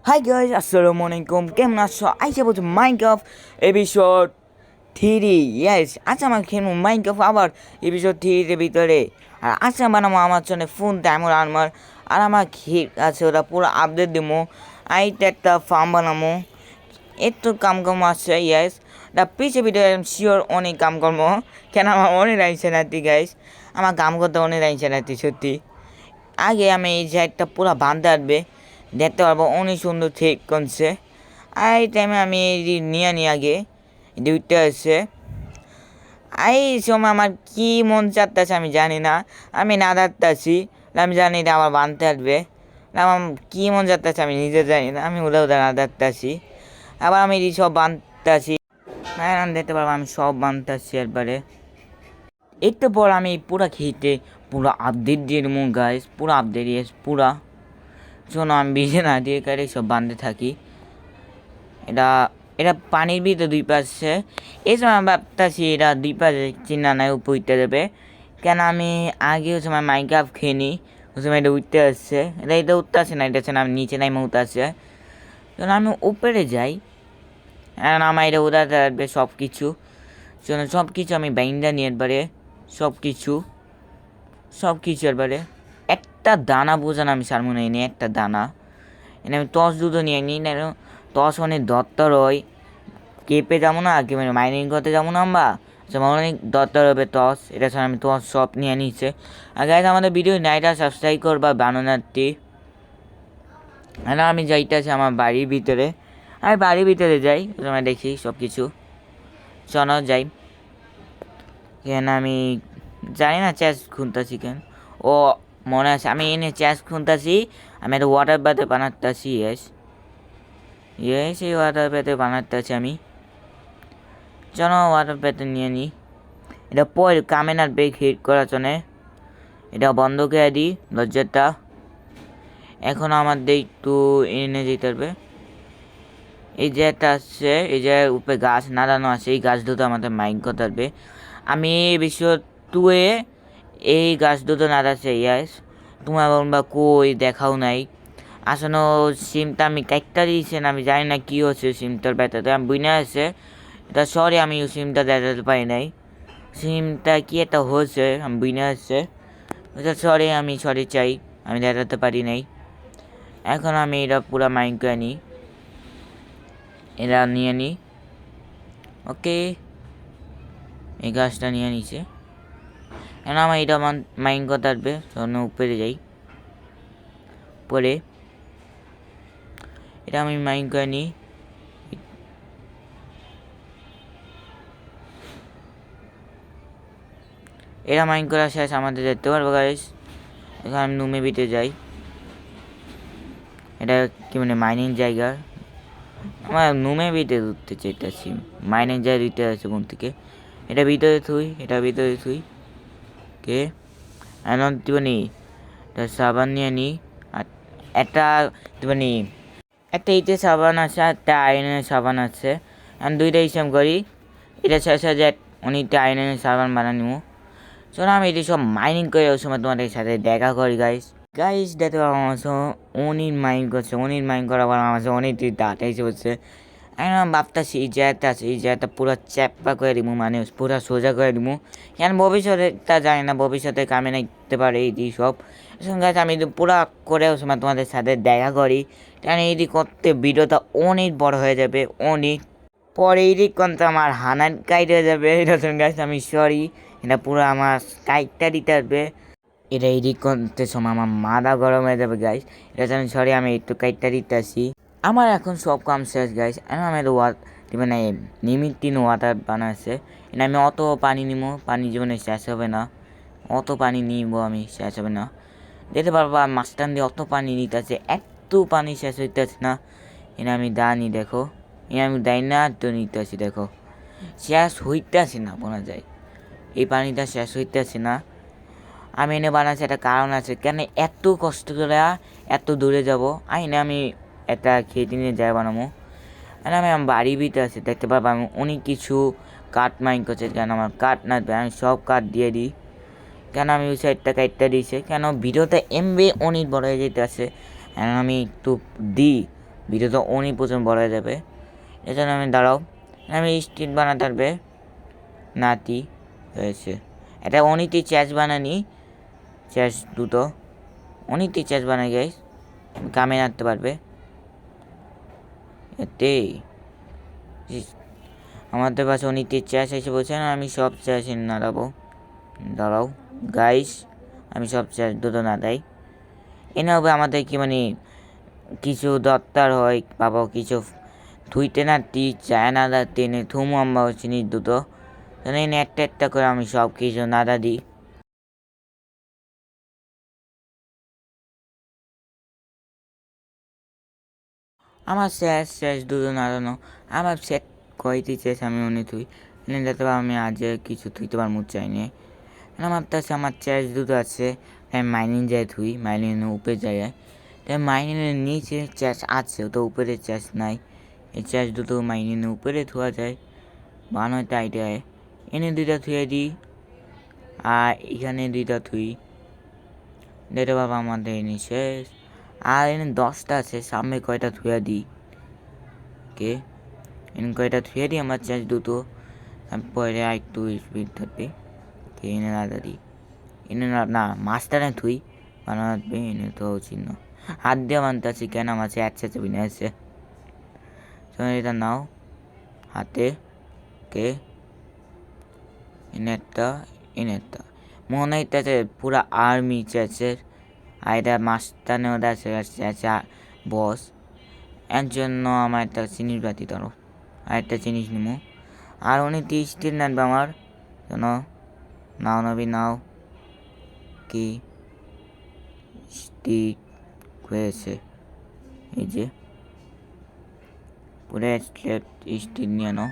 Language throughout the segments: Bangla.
Hi guys, Assalamualaikum. কেমন আছো? আইসা বলছো মাইনক্রাফট এপিসোড 3। ইয়েস, আচ্ছা আমার খেলবো মাইনক্রাফট আবার এপিসোড 3 এর ভিতরে। আর আচ্ছা বানাবো আমার জন্য ফোন টাইমার আর আমার ঘি আছে ওটা পুরো আপডেট দিবো। আইতে একটা ফার্ম বানাবো, একটু কাম কর্ম আছে। ইয়েস, দা পিছে ভিডিও শিওর অনেক কাম কর্ম, কেন আমার অনেক আইসে নাতি গাইস, আমার কাম করতে অনেক আইসে নাতি সত্যি। আগে আমি এই যে একটা পুরো বান্ধে আসবে দেখতে পারবো, অনেক সুন্দর ঠিক করছে। আর এই টাইমে আমি নিয়ে আগে দুইটা আছে। এই সময় আমার কি মন চাচ্ছে আমি জানি না, আমি না দাঁড়াচ্ছি, আমি জানি এটা আমার বাঁধতে আসবে। আমার কী মন চাচ্ছে আমি নিজে জানি না, আমি ওটা না দাঁড়াচ্ছি। আবার আমি সব বাঁধতেছি, হ্যাঁ দেখতে পারবো আমি সব বাঁধতেছি একবারে। একটু পর আমি পুরা খেতে পুরো আপডেট দিয়ে দেবো গাইস, পুরো আপডেট পুরা। শোনো আমি ভিজে না দিয়ে কারে সব বাঁধতে থাকি। এটা এটা পানির ভিতরে দুই পাশে, এই সময় আমি ভাবতেছি এটা দুই পাশে চিন্তা নাই উপর উঠতে দেবে, কেন আমি আগে ওই সময় মাইনক্রাফট খেয়ে নিই, ওই সময় এটা উঠতে আসছে, এটা উঠতে আসে না, এটা না আমি নিচে নাই উঠতে আসছে। যখন আমি উপরে যাই এখন আমার এটা উড়াতে আসবে সব কিছু। সব কিছু আমি বাইন্দা নিয়ে একবারে সব কিছু একবারে একটা দানা বোঝানো আমি সার মনে নিই, একটা দানা এনে আমি টস দুধও নিয়ে নিই না, টস অনেক দরকার হয়। কেপে যাবো না, কে মাইনিং করতে যাবো না আমরা, অনেক দরকার হবে টস, এটা ছাড়া আমি টস সব নিয়ে নিচ্ছে। আর গাইজ আমাদের ভিডিও নাইটা সাবস্ক্রাইব করবা বানানোরটি। হ্যাঁ আমি যাইতেছি আমার বাড়ির ভিতরে, আমি বাড়ির ভিতরে যাই, তোমায় দেখি সব কিছু। চলো যাই, কেন আমি জানি না চেস খুনতেছি কেন। ও মনে আছে, আমি এনে চেস খুনতেছি, আমি একটা ওয়াটার বাথে বানাতেছি। এই ওয়াটার বাথে বানাতেছি আমি। চলো ওয়াটার বাথে নিয়ে নিই, এটা পরে কামে না ব্রেক হিট করার জন্যে এটা বন্ধ করে দিই দরজাটা। এখন আমাদের একটু এনে যেতে হবে, এই যে একটা আসছে, এই যে উপরে গাছ নাড়ানো আছে, এই গাছ দুটো আমাদের মাইন করতে হবে। আমি বিশ্ব টুয়ে এই গাছ দুটো নাড়াচ্ছে। ইয়াস, তোমার বা কই দেখাও নাই। আসলে সিমটা আমি কাটটা দিয়েছেন, আমি জানি না কী হচ্ছে সিমটার ব্যথাতে, আমি বুঝে আছে এটা সরি, আমি সিমটা দেখাতে পারি নাই, সিমটা কি একটা হয়েছে আমি বুঝে আসছে, সরি আমি সরি চাই, আমি দেখাতে পারি নাই। এখন আমি এটা পুরো মাইন্ড করে নিই, এটা নিয়ে নিই। ওকে, এই গাছটা নিয়ে নিছে, এখন আমার এটা মাইন্ড করতে আসবে। তখন উপরে যাই, পরে এটা আমি মাইন্ড করে নিই। এরা মাইন্ড করা শেষ, আমাদের দেখতে পারবো গাইস। এখন আমি নুমে বিতে যাই, এটা কি মানে মাইনিং জায়গা, আমার নুমে বিতে উঠতে চাইতেছি, মাইনিং জায়গা দিতে আছে কোন থেকে। এটা ভিতরে থুই, এটা ভিতরে থুই। কে এখন দিবনি এটা সাবান নিয়ে নিই, আর একটা দিবনি একটা ইটে সাবান আছে, একটা আয়রনের সাবান আছে, আমি দুইটা হিসাব করি। এটা শেষ হয়ে যায়, অনেকটা আয়রনের সাবান বানানো। চলো আমি এটি সব মাইনিং করে ওই সময় তোমাদের সাথে দেখা করি গাইস দেখতে পাবো আমার অনেক মাইন করছে, অনেক মাইন করার পর আমার অনেক ডাটা এসে বলছে। আমি ভাবতেছি এই জায়গাটা আছে, এই জায়গাটা পুরো চ্যাপা করে দিব, মানে পুরো সোজা করে দিব, কেন ভবিষ্যতে তা জানি না, ভবিষ্যতে কামে নিতে পারে এই সব। গাছ আমি পুরো করে ওই সময় তোমাদের সাথে দেখা করি, কারণ এই করতে ভিডিওটা অনেক বড় হয়ে যাবে, অনেক পরে এডিট করতে আমার হানার কাইট হয়ে যাবে। এরকম গাছ আমি সরি, এটা পুরো আমার কাইটটা দিতে আসবে, এটা এডিট করতে সময় আমার মাথা গরম হয়ে যাবে গাইস। এটা আমি সরি, আমি একটু কাইটটা দিতে আসি। আমার এখন সব কাম শেষ গাইস, আমি মানে লিমিটিন ওয়াটার বানাচ্ছে, এটা আমি অত পানি নিব, পানি জীবনে শেষ হবে না, অত পানি নিব আমি শেষ হবে না। দেখতে পারবা মাস্টার দিয়ে অত পানি নিতে আছে, এত পানি শেষ হইতেছে না। এটা আমি দানি দেখো, এটা আমি দাই না তো নিতে আসি, দেখো শেষ হইতেছে না, বলা যায় এই পানিটা শেষ হইতেছে না। আমি এনে বানাচ্ছি একটা কারণ আছে, কেন এত কষ্ট করে এত দূরে যাব, আমি একটা খেতে নিয়ে যাই বানাবো। আর আমি আমার বাড়ির ভিতরে আছে, দেখতে পাবো আমি অনেক কিছু কাঠ মাইন করছে, কেন আমার কাঠ না আমি সব কাঠ দিয়ে দিই, কেন আমি ওই সাইডটা কাটটা দিয়েছি, কেন ভিডিওটা এমবি অনেক বড় হয়ে যেতে আছে, আমি একটু দিই ভিডিও তো অনেক পর্যন্ত বড় হয়ে যাবে। এজন্য আমি দাঁড়াও, আমি স্টিল বানাতে পারবে নাতি হয়েছে। এটা অনেকটি চ্যাচ বানানি, চ্যাচ দুটো অনেকটি চ্যাচ বানাই গাইস, কামে আনতে পারবে এতে। আমাদের কাছে অনেকটি চ্যাচ এসে বলছেন, আমি সব চ্যাচ নাড়াবো। দাঁড়াও গাইস, আমি সব চ্যাচ দুটো না দেয় এনে হবে আমাদের কি মানে কিছু দরকার হয় বাবা, কিছু থুইতে না টি চায় না টেনে থুমু আমরা জিনিস দুটো এনে একটা একটা করে আমি সব কিছু নাড়া দিই। আমার শেষ দুটো নাড়ানো, আমার সেট কয়টি শেষ আমি উনি থুই এনে যেতে আমি আজ কিছু থুইতে পারবো চাইনি। আমার কাছে আমার চ্যাচ দুটো আছে, আমি মাইনিং যায় থুই, মাইনিংয়ের উপরে যায়, তাই মাইনিংয়ের নিচে চ্যাচ আছে, তো উপরে চ্যাচ নাই। এই চ্যাচ দুটো মাইনিংয়ের উপরে থোয়া যায়, বানানো একটা আইডিয়ায়। এনে দুইটা থুয়ে দিই আর এখানে দুইটা থুই, এটা বাবা আমাদের এনে শেষ। আর এনে 10টা আছে, সামনে কয়টা থুয়া দিই, কে এনে কয়টা থুয়ে দিই আমার চ্যাচ দুটো, পরে আর একটু স্পিড থাকবে। এনে না দিই, এনে না মাস্টারে থুই বানাবে এনে তো চিহ্ন হাত দিয়ে বানতে আছি কেন আমার আছে বিনে আছে। এটা নাও হাতে, কে এনেরটা মনে হইতেছে পুরা আর্মি চেচের, আর এটা মাস্টার ওটা চেঁচা বস। এর জন্য আমার একটা জিনিস বাতি ধরো, আর একটা জিনিস নিমো, আর উনি 30টি নামবে আমার জন্য। নাও নবী নাও, কি স্টিক হয়েছে এই যে পুরো স্টিক নিয়ে নাও।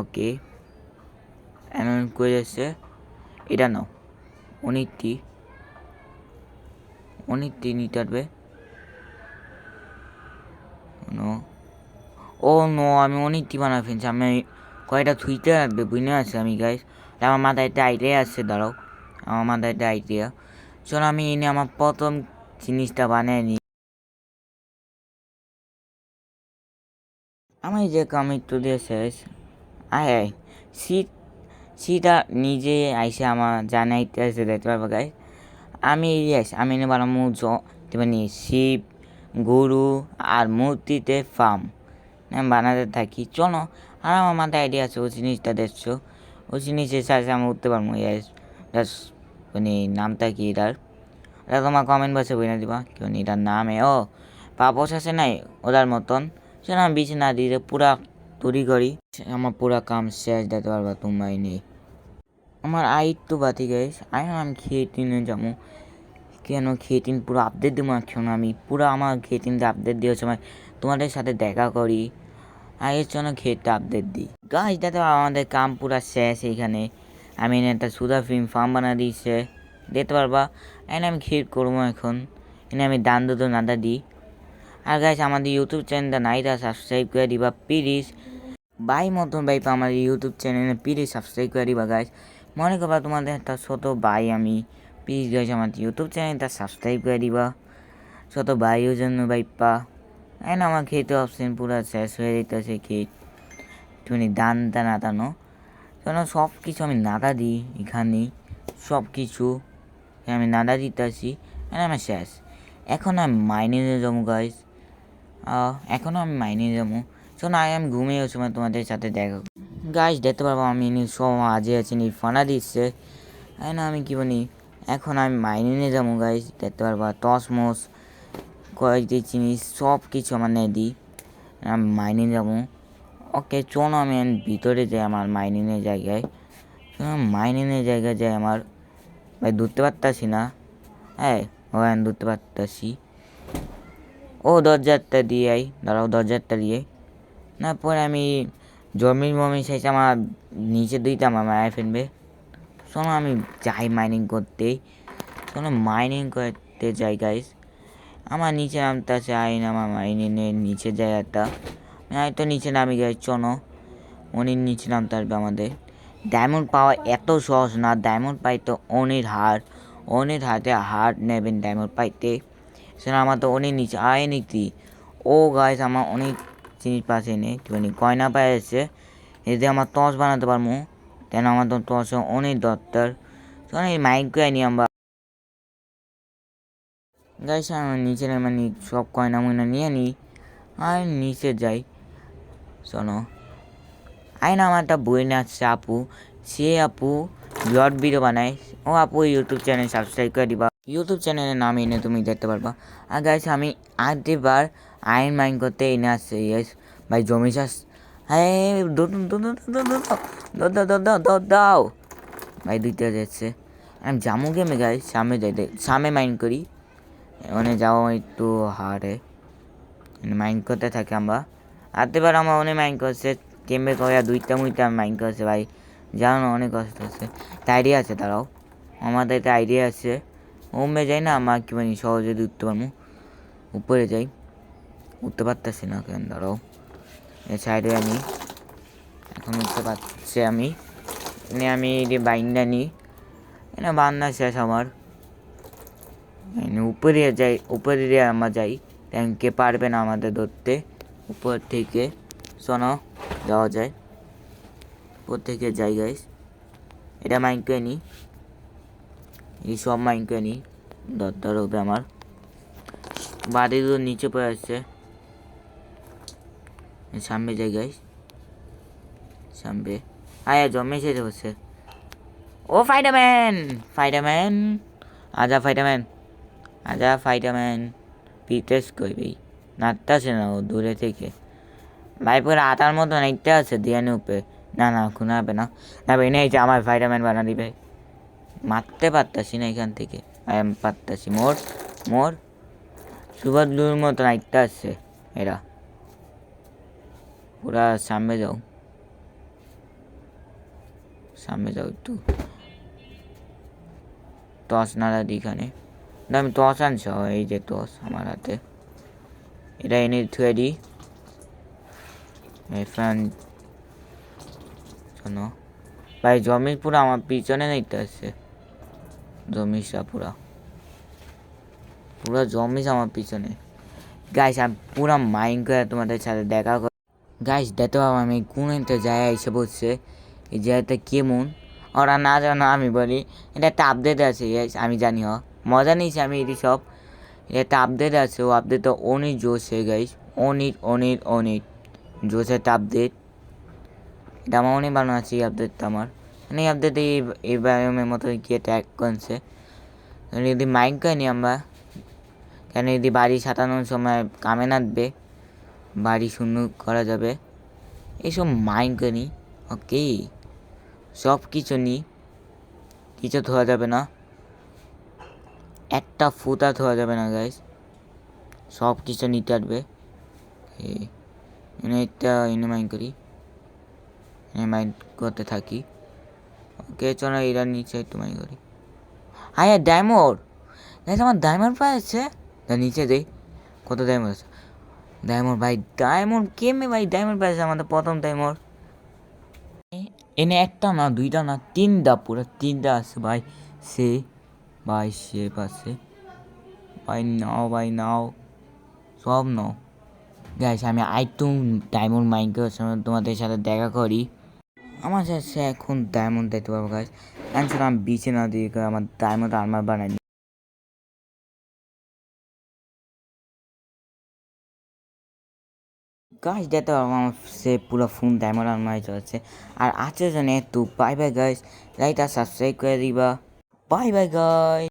ওকে এমন করেছে, এটা নাও অনেকটি নিতে পারবে। ও নো, আমি অনেকটি বানা ফেলছি, আমি কয়টা থুইতে রাখবে বুঝতে আছে আমি গাইস। আমার মাথায় একটা আইডিয়া আছে, দাঁড়াও আমার মাথায় একটা আইডিয়া। চলো আমি এনে আমার প্রথম জিনিসটা বানিয়ে নিই। আমি যে কমিট দিয়ে শেষ আয় সিটা নিজে আইসে আমার জানাইতে আসে দেখতে পারবো গাইস। আমি আমি এনে বানাবো মানে শিব গরু আর মূর্তিতে ফার্ম আমি বানাতে থাকি। চলো আর আমার মাথায় আইডিয়া আছে, ওই জিনিসটা দেখছো, ওই জিনিসের সাথে আমি উঠতে পারবো। মানে নামটা কি এটার, এটা তোমার কমেন্ট বক্সে বলে দিবা কি এটার নামে। ও পাপস আছে নাই ওটার মতন, সেটা আমি বিছানা দিয়ে পুরা তৈরি করি। আমার পুরা কাম শেষ দিতে পারবা তোমরাই নেই। আমার তো বাতি গাইস, আমি খেয়ে যাবো, কেন খেয়ে পুরো আপডেট দেবো এখন আমি পুরো আমার খেয়ে আপডেট দিয়ে সময় তোমাদের সাথে দেখা করি, আগের জন্য খেতে আপডেট দিই গাছ। দেখতে আমাদের কাম পুরা শেষ। এইখানে আমি একটা সুদা ফার্ম বানা দিয়েছে দেখতে পারবা, এনে আমি ক্ষীর করবো এখন। এনে আমি দান দুটো নাদা দিই। আর গাছ আমাদের ইউটিউব চ্যানেলটা নাইটা সাবস্ক্রাইব করে দিবা প্লিজ, বাই মতন ভাই আমার ইউটিউব চ্যানেলে প্লিজ সাবস্ক্রাইব করে দিবা গাছ। মনে করবা তোমাদের একটা ছোট ভাই আমি, প্লিজ গাছ আমার ইউটিউব চ্যানেলটা সাবস্ক্রাইব করে দিবা। ছোট ভাইও জন্য ভাই পা এন আমার খেতে অপশন পুরো শেষ হয়ে যেতেছে, খেত তুমি দানটা নাতানো কেন সব কিছু আমি নাদা দিই এখানে, সব কিছু আমি নাদা দিতেছি আমার শেষ। এখন আমি মাইনে যাবো গাইস, এখনও আমি মাইনে যাবো। শোনো আমি ঘুমিয়ে সময় তোমাদের সাথে দেখা গাইস দেখতে পারবো আমি সব আজে আছি ফানা দিচ্ছে। না আমি কি বলি, এখন আমি মাইনে নিয়ে যাবো গাইস দেখতে পারবা টসমস কয়েকটি জিনিস সব কিছু আমার নিয়ে দিই, আমি মাইনে যাবো। ওকে চলো আমি ভিতরে যাই আমার মাইনিংয়ের জায়গায়, মাইনিংয়ের জায়গায় যাই আমার ভাই ধরতে পারতাছি না, হ্যাঁ ও আমি ধরতে পারতাছি। ও দরজারটা দিয়ে আই, দাঁড়াও দরজারটা দিয়ে না পরে আমি মমি শেষ আমার নিচে দিতে আমার মায়ের ফেলবে। শোনো আমি যাই মাইনিং করতে, শোনো মাইনিং করতে যাই গাইস। আমার নিচে নামতে আছে আইন, আমার মাইনিংয়ের নিচে যায় একটা হয়তো নিচে নামি গাই। চলো অনির নিচে নামতে আসবে আমাদের। ডায়মন্ড পাওয়া এত সহজ না, ডায়মন্ড পাইতে অনির হাতে হার নেবেন ডায়মন্ড পাইতে। সেটা আমার তো অনেক নিচে আয় নাকি ও গাইস আমার অনেক জিনিস পাশে নেই একটুখানি গয়না পায়ে এসছে এতে আমার টর্চ বানাতে পারবো কেন আমার তো টর্চ অনেক দরকার এই মাইক করে নিই আমরা গাইস আমার নিচে মানে সব গয়না ময়না নিয়ে নিই আর নিচে যাই শোনো আইন আমার একটা বই আসছে আপু সে আপু ব্লগ ভিডিও বানায় ও আপু ইউটিউব চ্যানেল সাবস্ক্রাইব করে দিবা ইউটিউব চ্যানেলের নাম এনে তুমি দেখতে পারবা আর গাইস আমি আগেবার আয়রন মাইন করতে এনে আসছে ইয়েস ভাই জমি চাষ হ্যাঁ দাও ভাই দুইটা যাচ্ছে আমি জামু গেমে গাই সামনে যাইতে সামনে মাইন্ড করি ওখানে যাওয়া একটু হার্ডে মাইন্ড করতে থাকি আমরা আগেবার আমার অনেক মাইন্ড করছে কেমবে করে দুইটা মুইটা মাইন্ড করছে ভাই জানো অনেক কষ্ট হচ্ছে একটা আইডিয়া আছে তারাও আমাদের একটা আইডিয়া আছে ওমে যাই না আমার কি মানে সহজে উঠতে পারবো উপরে যাই উঠতে পারতেছি না কেন দাঁড়াও এ সাইডে আমি এখন উঠতে পারছি আমি আমি বাইন্ডা নিই এনে বান্না শেষ আমার উপরে যাই উপরে দিয়ে আমরা যাই ট্যাঙ্কে পারবে না আমাদের ধরতে উপর থেকে শোনো যাওয়া যায় উপর থেকে যাই গাইস এটা মাইন্ড করে নিই এই সব মাইন্ড করে নিই দরকার হবে আমার বাড়িগুলো নিচে পড়ে আসছে সামনে যাই গাইস সামনে আয়া জমে এসে হচ্ছে ও ফাইটারম্যান আজা ফাইটারম্যান পিটেস করবি নাচতেছে না ও দূরে থেকে ভাই পুরো আটার মতো নাইটটা আছে দিয়ানি উপরে না খুনাবে না এনে এই যে আমার ফাইটারম্যান বানা দিবে মারতে পারতাছি না এখান থেকে আমি পারতাছি মোর সুভদ্রুর মতো নাইটটা আছে এরা পুরা সামনে যাও একটু টস নাড়া দিই এখানে আমি টস আনছ এই যে টস আমার হাতে এটা এনে থুয়ে দিই শোনো ভাই জমি পুরো আমার পিছনে নিতে আসছে জমিটা পুরো জমিস আমার পিছনে গাইস আমি পুরো মাইন্ড করে তোমাদের সাথে দেখা কর গাইস দেখতে পাবো আমি কোন একটা জায়গায় এসে বসছে এই জায়গাটা কেমন ওরা না জানো আমি বলি এটা একটা আপডেট আছে গাইস আমি জানি মজা নিয়েছি আমি এটি সব এটা একটা আপডেট আছে ও আপডেটটা অনেক জোরছে গাইস অনেক জোরছে একটা আপডেট এটা আমার অনেক ভালো আছে এই আপডেটটা আমার এই আপডেটে এই ব্যায়ামের মতো গিয়ে ট্যাগ করছে যদি মাইন্ড করিনি আমরা কেন যদি বাড়ি সাঁতানোর সময় কামে নাচবে বাড়ি শূন্য করা যাবে এইসব মাইন্ড করি ওকে সব কিছু নিই কিছু ধোয়া যাবে না একটা ফুটা ধোয়া যাবে না গাইস সব কিছু নিতে আসবে এনে মাইন্ড করি মাইন্ড করতে থাকি ওকে চলো এরা নিচে একটু মাইন্ড করি হ্যাঁ ডায়মন্ড গাইস আমার ডায়মন্ড পাচ্ছে নিচে দেই কত ডায়মন্ড আছে ডায়মন্ড কেমনে ভাই ডায়মন্ড পাইছে আমাদের প্রথম ডায়মন্ড এনে একটা না দুইটা না তিনটা পুরো তিনটা আছে ভাই সে পাশে ভাই নাও সব নাও গাইস আমি আইটুম ডায়মন্ড মাইন্ড করার সময় তোমাদের সাথে দেখা করি আমার সাথে এখন ডায়মন্ড দেখতে পাবো গাইস অ্যান্সার আমি বিছে না দিয়ে আমার ডায়মন্ড আর্মার বানাই গাইস দেখতে পাবো আমার সে পুরো ফোন ডায়মন্ড আর্মার চলছে আর আছে জন্য একটু বাই গাইস লাইক আর সাবস্ক্রাইব করে দিবা বাই গাইস